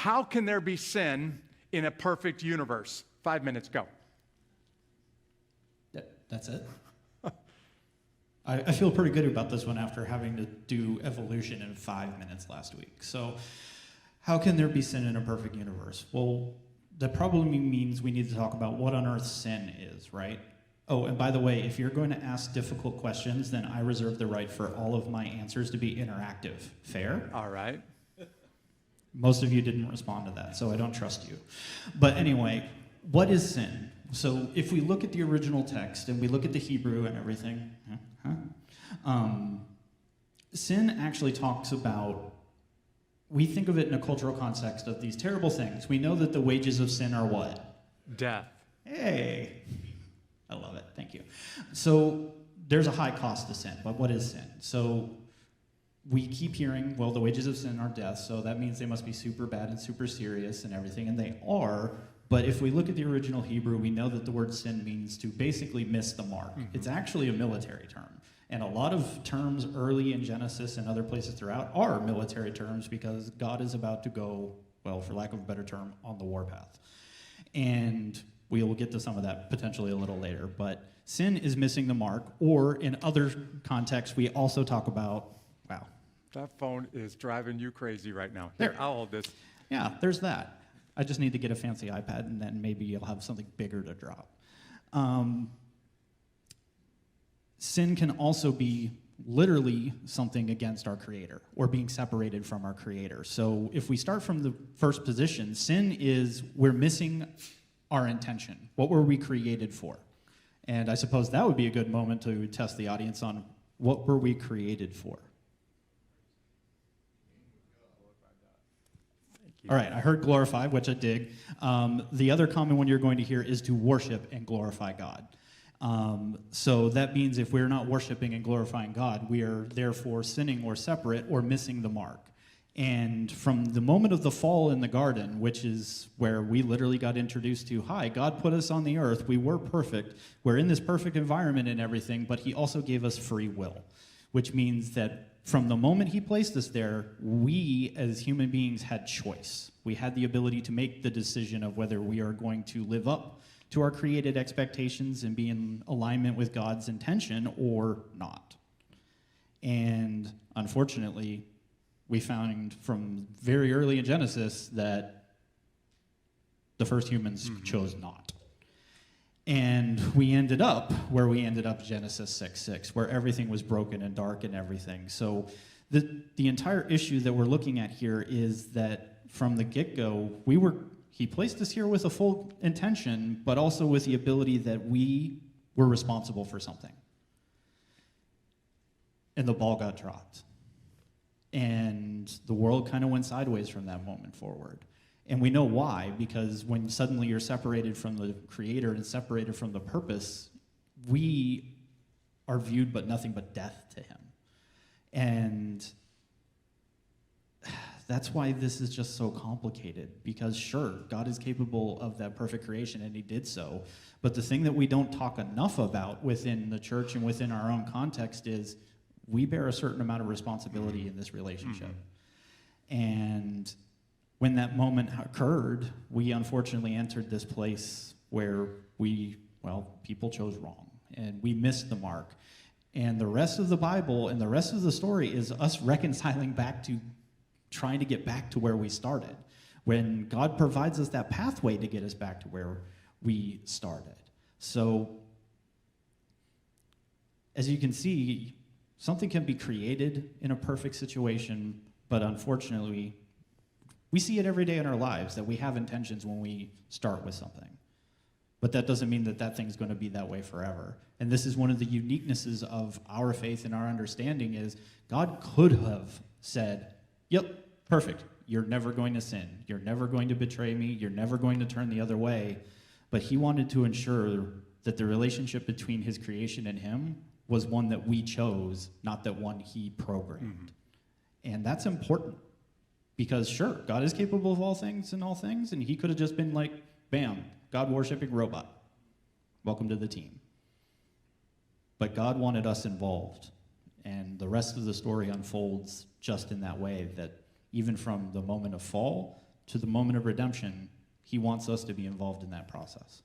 How can there be sin in a perfect universe? 5 minutes, go. That's it? I feel pretty good about this one after having to do evolution in 5 minutes last week. So how can there be sin in a perfect universe? Well, that probably means we need to talk about what on earth sin is, right? Oh, and by the way, if you're going to ask difficult questions, then I reserve the right for all of my answers to be interactive. Fair? All right. Most of you didn't respond to that, so I don't trust you. But anyway, what is sin? So if we look at the original text and we look at the Hebrew and everything, sin actually talks about, we think of it in a cultural context of these terrible things. We know that the wages of sin are what? Death. Hey, I love it. Thank you. So there's a high cost to sin, but what is sin? So we keep hearing, well, the wages of sin are death, so that means they must be super bad and super serious and everything, and they are. But if we look at the original Hebrew, we know that the word sin means to basically miss the mark. Mm-hmm. It's actually a military term. And a lot of terms early in Genesis and other places throughout are military terms because God is about to go, well, for lack of a better term, on the warpath. And we will get to some of that potentially a little later. But sin is missing the mark, or in other contexts, we also talk about, wow. That phone is driving you crazy right now. Here, I'll hold this. Yeah, there's that. I just need to get a fancy iPad, and then maybe you'll have something bigger to drop. Sin can also be literally something against our Creator, or being separated from our Creator. So if we start from the first position, sin is we're missing our intention. What were we created for? And I suppose that would be a good moment to test the audience on what were we created for? All right, I heard glorify, which I dig. The other common one you're going to hear is to worship and glorify God. So that means if we're not worshiping and glorifying God, we are therefore sinning or separate or missing the mark. And from the moment of the fall in the garden, which is where we literally got introduced to, hi, God put us on the earth, we were perfect, we're in this perfect environment and everything, but he also gave us free will, which means that from the moment he placed us there, we as human beings had choice. We had the ability to make the decision of whether we are going to live up to our created expectations and be in alignment with God's intention or not. And unfortunately, we found from very early in Genesis that the first humans chose not. And we ended up where we ended up, Genesis 6:6, where everything was broken and dark and everything. So the entire issue that we're looking at here is that from the get-go, he placed us here with a full intention, but also with the ability that we were responsible for something. And the ball got dropped. And the world kind of went sideways from that moment forward. And we know why, because when suddenly you're separated from the Creator and separated from the purpose, we are viewed but nothing but death to him. And that's why this is just so complicated, because sure, God is capable of that perfect creation, and he did so. But the thing that we don't talk enough about within the church and within our own context is we bear a certain amount of responsibility in this relationship. And when that moment occurred, we unfortunately entered this place where people chose wrong, and we missed the mark. And the rest of the Bible and the rest of the story is us reconciling back to trying to get back to where we started, when God provides us that pathway to get us back to where we started. So, as you can see, something can be created in a perfect situation, but unfortunately, we see it every day in our lives that we have intentions when we start with something. But that doesn't mean that that thing's going to be that way forever. And this is one of the uniquenesses of our faith and our understanding is God could have said, yep, perfect. You're never going to sin. You're never going to betray me. You're never going to turn the other way. But he wanted to ensure that the relationship between his creation and him was one that we chose, not that one he programmed. And that's important. Because sure, God is capable of all things and all things, and he could have just been like, bam, God-worshipping robot. Welcome to the team. But God wanted us involved, and the rest of the story unfolds just in that way, that even from the moment of fall to the moment of redemption, he wants us to be involved in that process.